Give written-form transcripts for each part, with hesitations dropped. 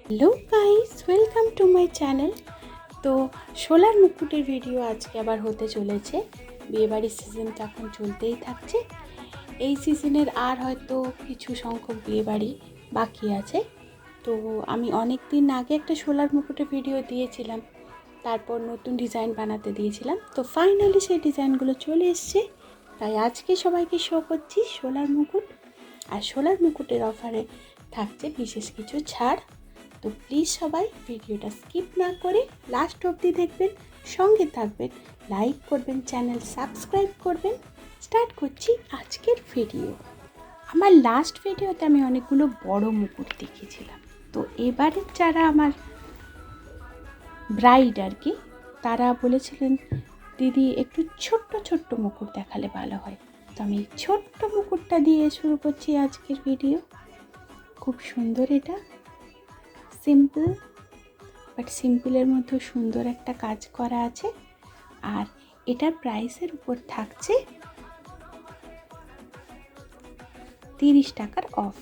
Hello guys, welcome to my channel. তো solar মুকুটের video আজকে আবার হতে চলেছে। বিয়েবাড়ির সিজনটা এখন চলতেই থাকছে। এই সিজনের আর হয়তো কিছু সংখ্যক বিয়েবাড়ি বাকি আছে। তো আমি অনেক দিন আগে একটা সোলার মুকুটের ভিডিও দিয়েছিলাম, তারপর নতুন ডিজাইন বানাতে দিয়েছিলাম। তো ফাইনালি সেই ডিজাইনগুলো চলে এসছে, তাই আজকে সবাইকে শো করছি সোলার মুকুট। আর সোলার মুকুটের অফারে থাকছে বিশেষ কিছু ছাড়। তো প্লিজ সবাই ভিডিওটা স্কিপ না করে লাস্ট অবধি দেখবেন, সঙ্গে থাকবেন, লাইক করবেন, চ্যানেল সাবস্ক্রাইব করবেন। স্টার্ট করছি আজকের ভিডিও। আমার লাস্ট ভিডিওতে আমি অনেকগুলো বড় মুকুট দেখিয়েছিলাম। তো এবারে যারা আমার ব্রাইড আর কি, তারা বলেছিলেন দিদি একটু ছোট্ট ছোট্ট মুকুট দেখালে ভালো হয়। তো আমি ছোট্ট মুকুটটা দিয়ে শুরু করছি আজকের ভিডিও। খুব সুন্দর, এটা সিম্পল, বাট সিম্পলের মধ্যে সুন্দর একটা কাজ করা আছে। আর এটার প্রাইসের উপর থাকছে 30 টাকার অফ।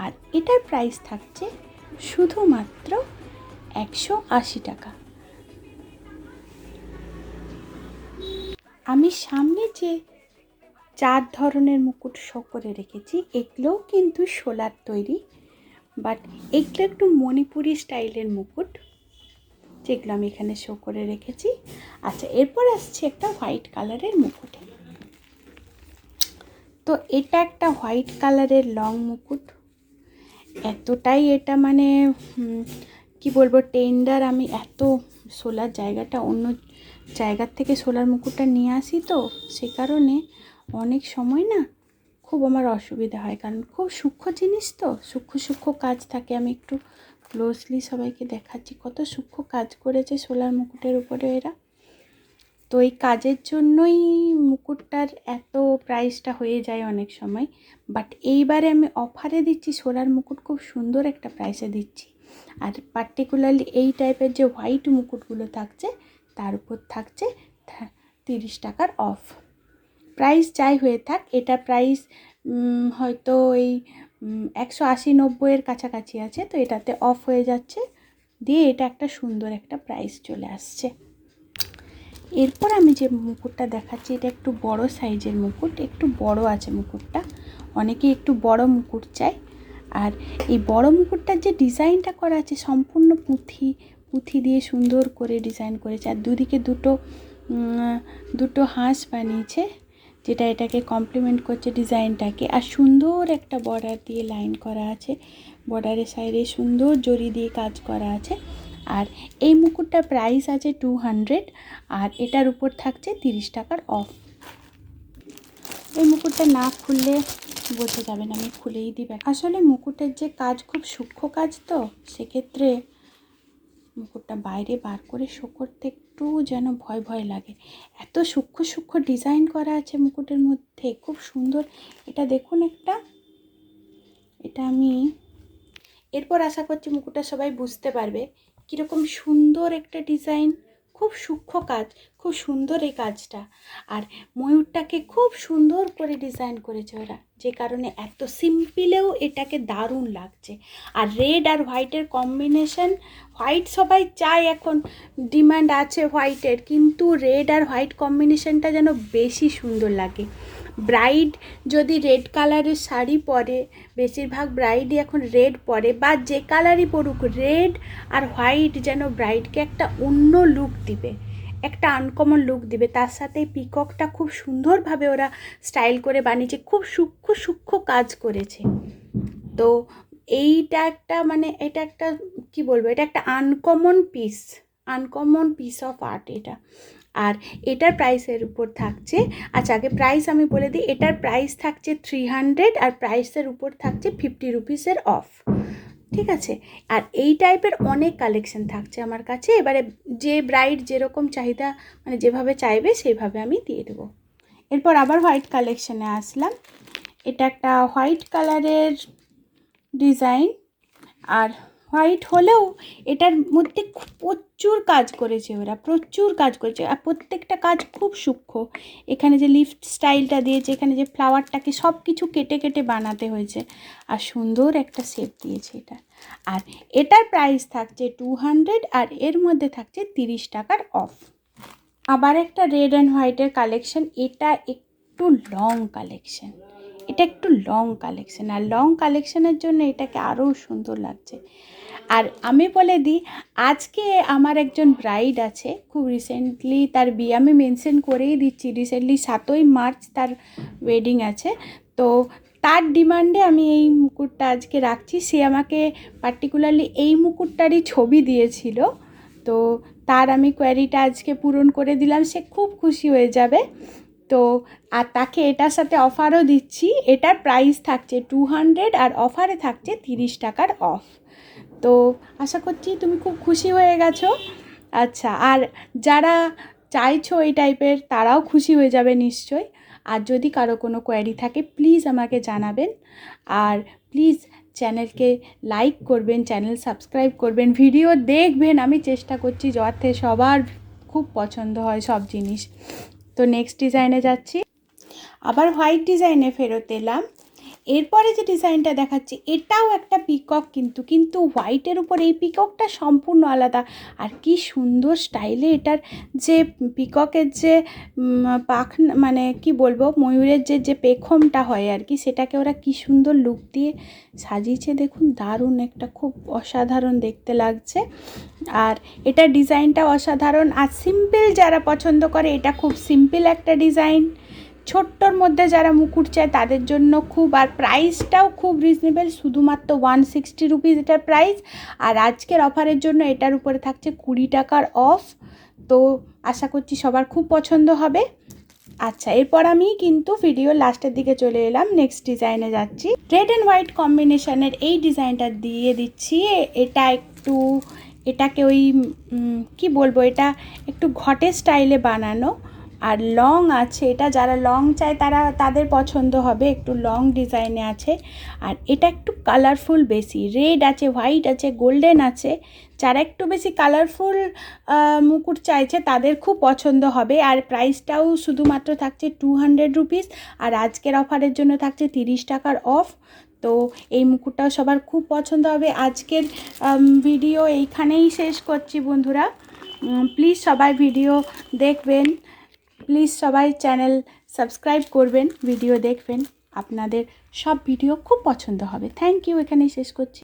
আর এটার প্রাইস থাকছে শুধুমাত্র 180 টাকা। আমি সামনে যে 4 ধরনের মুকুট শো করে রেখেছি, এগুলোও কিন্তু সোলার তৈরি, বাট এগুলো একটু মণিপুরি স্টাইলের মুকুট, যেগুলো আমি এখানে শো করে রেখেছি। আচ্ছা, এরপর আসছে একটা হোয়াইট কালারের মুকুট। তো এটা একটা হোয়াইট কালারের লং মুকুট। এতটাই এটা মানে কি বলবো, টেন্ডার। আমি এত সোলার জায়গাটা অন্য জায়গার থেকে সোলার মুকুটটা নিয়ে আসি, তো সে কারণে অনেক সময় না খুব আমার অসুবিধা হয়, কারণ খুব সূক্ষ্ম জিনিস, তো সূক্ষ্ম কাজ থাকে। আমি একটু ক্লোজলি সবাইকে দেখাচ্ছি কত সূক্ষ্ম কাজ করেছে সোলার মুকুটের উপরে এরা। তো এই কাজের জন্যই মুকুটটার এত প্রাইসটা হয়ে যায় অনেক সময়। বাট এইবারে আমি অফারে দিচ্ছি সোলার মুকুট, খুব সুন্দর একটা প্রাইসে দিচ্ছি। আর পার্টিকুলারলি এই টাইপের যে হোয়াইট মুকুটগুলো থাকছে, তার উপর থাকছে 30 টাকার অফ। প্রাইস যাই হয়ে থাক, এটা প্রাইস হয়তো এই 180-90-এর কাছাকাছি আছে। তো এটাতে অফ হয়ে যাচ্ছে, দিয়ে এটা একটা সুন্দর একটা প্রাইস চলে আসছে। এরপর আমি যে মুকুটটা দেখাচ্ছি, এটা একটু বড় সাইজের মুকুট, একটু বড় আছে মুকুটটা। অনেকে একটু বড় মুকুট চাই। আর এই বড় মুকুটটার যে ডিজাইনটা করা আছে, সম্পূর্ণ পুঁথি দিয়ে সুন্দর করে ডিজাইন করেছে। আর দুদিকে দুটো হাঁস বানিয়েছে, যেটা এটাকে কমপ্লিমেন্ট করছে ডিজাইনটাকে। আর সুন্দর একটা বর্ডার দিয়ে লাইন করা আছে, বর্ডারের সাইডে সুন্দর জরি দিয়ে কাজ করা আছে। আর এই মুকুটটার প্রাইস আছে 200, আর এটার উপর থাকছে 30 টাকার অফ। এই মুকুটটা না খুললে বোঝা যাবে না, আমি খুলেই দিই। আসলে মুকুটের যে কাজ খুব সূক্ষ্ম কাজ, তো সেক্ষেত্রে মুকুটটা বাইরে বার করে শো করতে একটু যেন ভয় ভয় লাগে। এত সূক্ষ্ম ডিজাইন করা আছে মুকুটের মধ্যে, খুব সুন্দর। এটা দেখুন একটা, এটা আমি এরপর আশা করছি মুকুটটা সবাই বুঝতে পারবে কীরকম সুন্দর একটা ডিজাইন, খুব সূক্ষ্ম কাজ, খুব সুন্দর এই কাজটা। আর ময়ূরটাকে খুব সুন্দর করে ডিজাইন করেছে ওরা, যে কারণে এত সিম্পলেও এটাকে দারুণ লাগছে। আর রেড আর হোয়াইটের কম্বিনেশন, হোয়াইট সবাই চায়, এখন ডিমান্ড আছে হোয়াইটের, কিন্তু রেড আর হোয়াইট কম্বিনেশনটা যেন বেশি সুন্দর লাগে। ব্রাইড যদি রেড কালারের শাড়ি পরে, বেশিরভাগ ব্রাইডই এখন রেড পরে, বা যে কালারই পরুক, রেড আর হোয়াইট যেন ব্রাইডকে একটা অন্য লুক দিবে, একটা আনকমন লুক দিবে। তার সাথে পিককটা খুব সুন্দরভাবে ওরা স্টাইল করে বানিয়েছে, খুব সূক্ষ্ম কাজ করেছে। তো এইটা একটা মানে এটা একটা কি বলবো, এটা একটা আনকমন পিস অফ আর্ট এটা। আর এটার প্রাইসের উপর থাকছে, আচ্ছা আগে প্রাইস আমি বলে দিই, এটার প্রাইস থাকছে 300, আর প্রাইসের উপর থাকছে 50 রুপিসের অফ, ঠিক আছে। আর এই টাইপের অনেক কালেকশন থাকছে আমার কাছে। এবারে যে ব্রাইড যেরকম চাহিদা, মানে যেভাবে চাইবে সেইভাবে আমি দিয়ে দেবো। এরপর আবার হোয়াইট কালেকশানে আসলাম। এটা একটা হোয়াইট কালারের ডিজাইন, আর হোয়াইট হলেও এটার মধ্যে প্রচুর কাজ করেছে ওরা, প্রচুর কাজ করেছে, আর প্রত্যেকটা কাজ খুব সূক্ষ্ম। এখানে যে লিফট স্টাইলটা দিয়েছে, এখানে যে ফ্লাওয়ারটাকে সব কিছু কেটে কেটে বানাতে হয়েছে, আর সুন্দর একটা শেপ দিয়েছে এটা। আর এটার প্রাইস থাকছে 200, আর এর মধ্যে থাকছে 30 টাকার অফ। আবার একটা রেড অ্যান্ড হোয়াইটের কালেকশন, এটা একটু লং কালেকশন, এটা একটু লং কালেকশন, আর লং কালেকশনের জন্য এটাকে আরও সুন্দর লাগছে। আর আমি বলে দিই, আজকে আমার একজন ব্রাইড আছে, খুব রিসেন্টলি তার বিয়ে, আমি মেনশন করেই দিচ্ছি, রিসেন্টলি 7ই মার্চ তার ওয়েডিং আছে। তো তার ডিমান্ডে আমি এই মুকুটটা আজকে রাখছি। সে আমাকে পার্টিকুলারলি এই মুকুটটারই ছবি দিয়েছিল, তো তার আমি কোয়ারিটা আজকে পূরণ করে দিলাম, সে খুব খুশি হয়ে যাবে। তো আর তাকে এটার সাথে অফারও দিচ্ছি, এটার প্রাইস থাকছে 200, আর অফারে থাকছে 30 টাকার অফ। তো আশা করছি তুমি খুব খুশি হয়ে গেছো। আচ্ছা, আর যারা চাইছো এই টাইপের তারাও খুশি হয়ে যাবে নিশ্চয়ই। আর যদি কারো কোনো কোয়ারি থাকে প্লিজ আমাকে জানাবেন, আর প্লিজ চ্যানেলকে লাইক করবেন, চ্যানেল সাবস্ক্রাইব করবেন, ভিডিও দেখবেন। আমি চেষ্টা করছি যাতে সবার খুব পছন্দ হয় সব জিনিস। তো নেক্সট ডিজাইনে যাচ্ছি, আবার হোয়াইট ডিজাইনে ফেরত এলাম। এরপরে যে ডিজাইনটা দেখাচ্ছি এটাও একটা পিকক, কিন্তু হোয়াইটের উপর এই পিককটা সম্পূর্ণ আলাদা। আর কি সুন্দর স্টাইলে এটার যে পিককের যে পাখনা, মানে কি বলবো, ময়ূরের যে পেখমটা হয় আর কি, সেটাকে ওরা কি সুন্দর লুক দিয়ে সাজিয়েছে দেখুন, দারুণ একটা, খুব অসাধারণ দেখতে লাগছে। আর এটার ডিজাইনটা অসাধারণ। আর সিম্পল যারা পছন্দ করে, এটা খুব সিম্পল একটা ডিজাইন। ছোট্টর মধ্যে যারা মুকুট চায় তাদের জন্য খুব, আর প্রাইসটাও খুব রিজনেবল, শুধুমাত্র 160 রুপিস এটার প্রাইস। আর আজকের অফারের জন্য এটার উপরে থাকছে 20 টাকার অফ। তো আশা করছি সবার খুব পছন্দ হবে। আচ্ছা, এরপর আমি কিন্তু ভিডিও লাস্টের দিকে চলে এলাম, নেক্সট ডিজাইনে যাচ্ছি। রেড অ্যান্ড হোয়াইট কম্বিনেশনের এই ডিজাইনটা দিয়ে দিচ্ছি। এটা একটু, এটাকে ওই কি বলবো, এটা একটু ঘটের স্টাইলে বানানো, আর লং আছে। এটা যারা লং চায় তাদের পছন্দ হবে, একটু লং ডিজাইনে আছে। আর এটা একটু কালারফুল বেশি, রেড আছে, হোয়াইট আছে, গোল্ডেন আছে। যারা একটু বেশি কালারফুল মুকুট চাইছে তাদের খুব পছন্দ হবে। আর প্রাইসটাও শুধুমাত্র থাকছে 200 রুপিস, আর আজকের অফারের জন্য থাকছে 30 টাকার অফ। তো এই মুকুটটাও সবার খুব পছন্দ হবে। আজকের ভিডিও এইখানেই শেষ করছি বন্ধুরা। প্লিজ সবাই ভিডিও দেখবেন, প্লিজ সবাই চ্যানেল সাবস্ক্রাইব করবেন, ভিডিও দেখবেন, আপনাদের সব ভিডিও খুব পছন্দ হবে। থ্যাংক ইউ, এখানেই শেষ করছি।